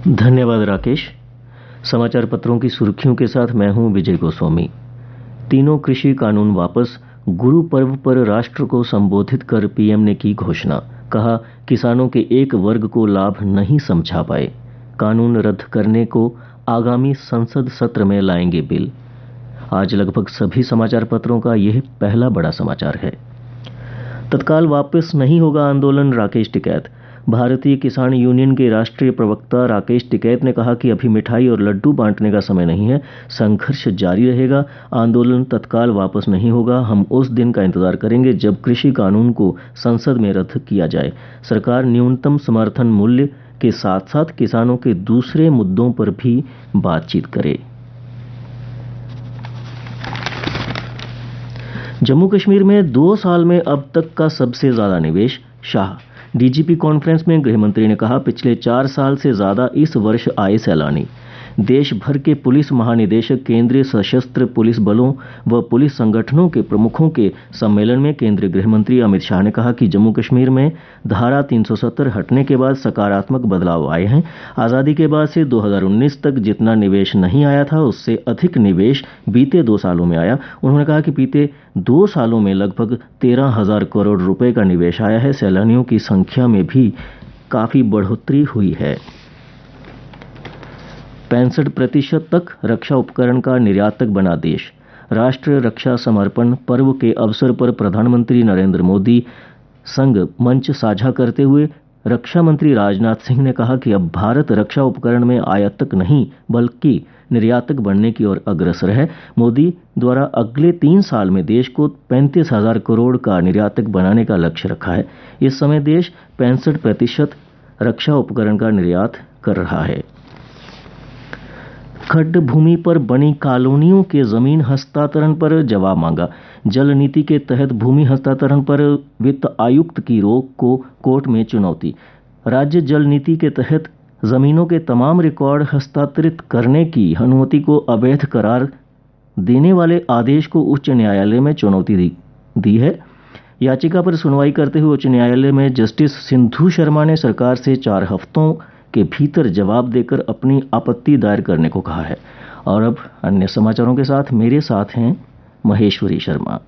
धन्यवाद राकेश। समाचार पत्रों की सुर्खियों के साथ मैं हूं विजय गोस्वामी। तीनों कृषि कानून वापस, गुरु पर्व पर राष्ट्र को संबोधित कर पीएम ने की घोषणा। कहा, किसानों के एक वर्ग को लाभ नहीं समझा पाए। कानून रद्द करने को आगामी संसद सत्र में लाएंगे बिल। आज लगभग सभी समाचार पत्रों का यह पहला बड़ा समाचार है। तत्काल वापस नहीं होगा आंदोलन, राकेश टिकैत। भारतीय किसान यूनियन के राष्ट्रीय प्रवक्ता राकेश टिकैत ने कहा कि अभी मिठाई और लड्डू बांटने का समय नहीं है, संघर्ष जारी रहेगा, आंदोलन तत्काल वापस नहीं होगा। हम उस दिन का इंतजार करेंगे जब कृषि कानून को संसद में रद्द किया जाए। सरकार न्यूनतम समर्थन मूल्य के साथ साथ किसानों के दूसरे मुद्दों पर भी बातचीत करे। जम्मू कश्मीर में 2 साल में अब तक का सबसे ज्यादा निवेश, शाह। डीजीपी कॉन्फ्रेंस में गृह मंत्री ने कहा, पिछले 4 साल से ज्यादा इस वर्ष आए सैलानी। देश भर के पुलिस महानिदेशक, केंद्रीय सशस्त्र पुलिस बलों व पुलिस संगठनों के प्रमुखों के सम्मेलन में केंद्रीय गृह मंत्री अमित शाह ने कहा कि जम्मू कश्मीर में धारा 370 हटने के बाद सकारात्मक बदलाव आए हैं। आज़ादी के बाद से 2019 तक जितना निवेश नहीं आया था, उससे अधिक निवेश बीते 2 सालों में आया। उन्होंने कहा कि बीते 2 सालों में लगभग 13,000 करोड़ रुपए का निवेश आया है। सैलानियों की संख्या में भी काफी बढ़ोतरी हुई है। 65% तक रक्षा उपकरण का निर्यातक बना देश। राष्ट्रीय रक्षा समर्पण पर्व के अवसर पर प्रधानमंत्री नरेंद्र मोदी संग मंच साझा करते हुए रक्षा मंत्री राजनाथ सिंह ने कहा कि अब भारत रक्षा उपकरण में आयातक नहीं बल्कि निर्यातक बनने की ओर अग्रसर है। मोदी द्वारा अगले 3 साल में देश को 35,000 करोड़ का निर्यातक बनाने का लक्ष्य रखा है। इस समय देश 65% रक्षा उपकरण का निर्यात कर रहा है। खड्ड भूमि पर बनी कॉलोनियों के जमीन हस्तांतरण पर जवाब मांगा। जल नीति के तहत भूमि हस्तांतरण पर वित्त आयुक्त की रोक को कोर्ट में चुनौती। राज्य जल नीति के तहत जमीनों के तमाम रिकॉर्ड हस्तांतरित करने की अनुमति को अवैध करार देने वाले आदेश को उच्च न्यायालय में चुनौती दी है। याचिका पर सुनवाई करते हुए उच्च न्यायालय में जस्टिस सिंधु शर्मा ने सरकार से 4 हफ्तों के भीतर जवाब देकर अपनी आपत्ति दायर करने को कहा है। और अब अन्य समाचारों के साथ मेरे साथ हैं महेश्वरी शर्मा।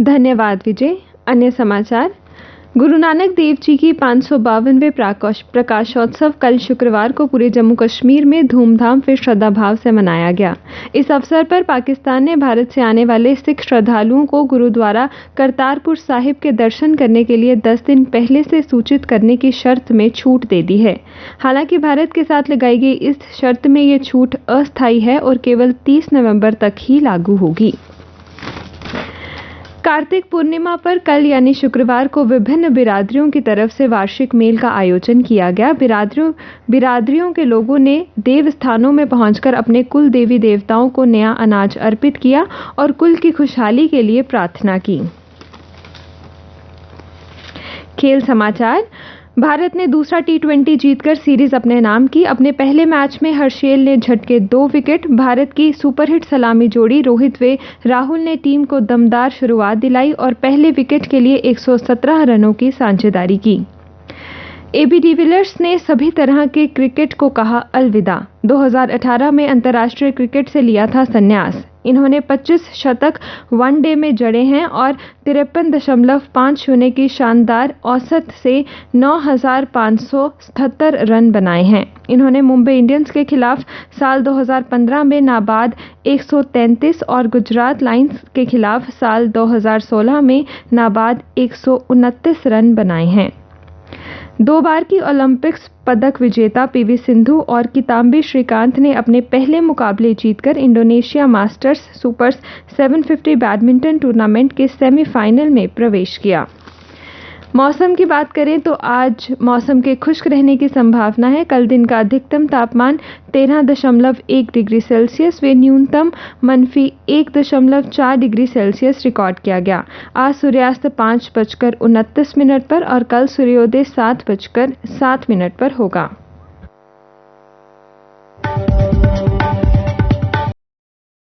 धन्यवाद विजय। अन्य समाचार। गुरु नानक देव जी की 552वें प्रकाशोत्सव कल शुक्रवार को पूरे जम्मू कश्मीर में धूमधाम फिर श्रद्धा भाव से मनाया गया। इस अवसर पर पाकिस्तान ने भारत से आने वाले सिख श्रद्धालुओं को गुरुद्वारा करतारपुर साहिब के दर्शन करने के लिए 10 दिन पहले से सूचित करने की शर्त में छूट दे दी है। हालांकि भारत के साथ लगाई गई इस शर्त में ये छूट अस्थायी है और केवल 30 नवंबर तक ही लागू होगी। कार्तिक पूर्णिमा पर कल यानी शुक्रवार को विभिन्न बिरादरियों की तरफ से वार्षिक मेल का आयोजन किया गया। बिरादरियों के लोगों ने देव स्थानों में पहुंचकर अपने कुल देवी देवताओं को नया अनाज अर्पित किया और कुल की खुशहाली के लिए प्रार्थना की। खेल समाचार। भारत ने दूसरा T20 जीतकर सीरीज अपने नाम की। अपने पहले मैच में हर्षेल ने झटके 2 विकेट। भारत की सुपरहिट सलामी जोड़ी रोहित व राहुल ने टीम को दमदार शुरुआत दिलाई और पहले विकेट के लिए 117 रनों की साझेदारी की। AB डिविलियर्स ने सभी तरह के क्रिकेट को कहा अलविदा। 2018 में अंतर्राष्ट्रीय क्रिकेट से लिया था संन्यास। इन्होंने 25 शतक वनडे में जड़े हैं और 53.50 की शानदार औसत से 9,577 रन बनाए हैं। इन्होंने मुंबई इंडियंस के खिलाफ साल 2015 में नाबाद 133 और गुजरात लायंस के खिलाफ साल 2016 में नाबाद 129 रन बनाए हैं। 2 बार की ओलंपिक्स पदक विजेता PV सिंधु और किदाम्बी श्रीकांत ने अपने पहले मुकाबले जीतकर Indonesia masters supers 750 badminton tournament के सेमीफाइनल में प्रवेश किया। मौसम की बात करें तो आज मौसम के खुश्क रहने की संभावना है। कल दिन का अधिकतम तापमान 13.1 डिग्री सेल्सियस व न्यूनतम -1.4 डिग्री सेल्सियस रिकॉर्ड किया गया। आज सूर्यास्त 5:29 पर और कल सूर्योदय 7:07 पर होगा।